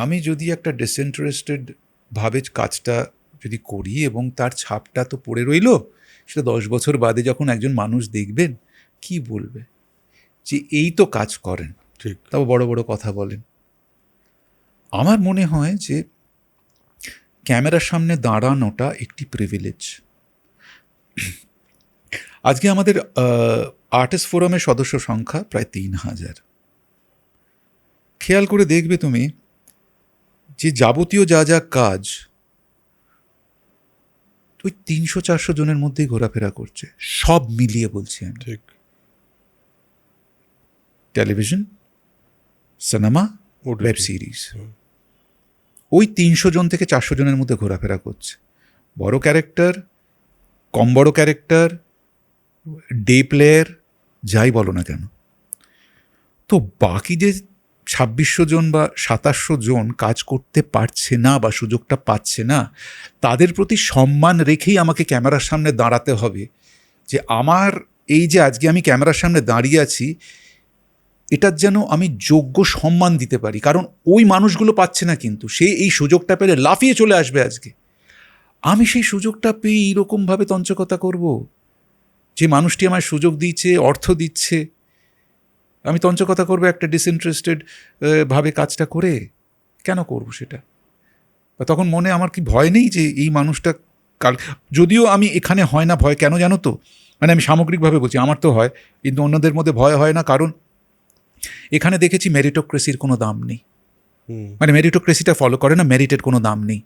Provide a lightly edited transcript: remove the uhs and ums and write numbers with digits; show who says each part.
Speaker 1: আমি যদি একটা ডিসইন্টারেস্টেড ভাবে কাজটা যদি করি এবং তার ছাপটা তো পড়ে রইল, সেটা 10 বছর বাদে যখন একজন মানুষ দেখবেন, কি বলবে যে এই তো কাজ করেন,
Speaker 2: ঠিক।
Speaker 1: তাও বড় বড় কথা বলেন। আমার মনে হয় যে ক্যামেরার সামনে দাঁড়ানোটা একটি প্রিভিলেজ। আজকে আমাদের আর্টিস্ট ফোরামের সদস্য সংখ্যা প্রায় 3000। খেয়াল করে দেখবে তুমি যে যাবতীয় যা যা কাজ ওই 300-400 জনের মধ্যেই ঘোরাফেরা করছে, সব মিলিয়ে বলছি আমি।
Speaker 2: ঠিক।
Speaker 1: Television, cinema,
Speaker 2: OTT
Speaker 1: web series, ওই 300 জন থেকে 400 জনের মধ্যে ঘোরাফেরা করছে। বড় ক্যারেক্টার, কম বড় ক্যারেক্টার, ডে প্লেয়ার, যাই বলো না কেন। তো বাকি যে 2600 জন বা 2700 জন কাজ করতে পারছে না বা সুযোগটা পাচ্ছে না, তাদের প্রতি সম্মান রেখেই আমাকে ক্যামেরার সামনে দাঁড়াতে হবে, যে আমার এই যে আজকে আমি ক্যামেরার সামনে দাঁড়িয়ে আছি, এটার যেন আমি যোগ্য সম্মান দিতে পারি। কারণ ওই মানুষগুলো পাচ্ছে না, কিন্তু সে এই সুযোগটা পেলে লাফিয়ে চলে আসবে আজকে। আমি সেই সুযোগটা পেয়ে এইরকমভাবে তঞ্চকতা করব? যে মানুষটি আমায় সুযোগ দিচ্ছে, অর্থ দিচ্ছে, আমি তঞ্চকতা করবো একটা ডিসইন্টারেস্টেড ভাবে কাজটা করে? কেন করব সেটা? বা তখন মনে আমার কি ভয় নেই যে এই মানুষটা কাল, যদিও আমি এখানে হয় না ভয়, কেন জানো তো, মানে আমি সামগ্রিকভাবে বলছি, আমার তো হয়, কিন্তু অন্যদের মধ্যে ভয় হয় না। কারণ এখানে দেখেছি মেরিটোক্রেসির কোনো দাম নেই, মানে মেরিটোক্রেসিটা ফলো করে না, মেরিটের কোনো দাম নেই।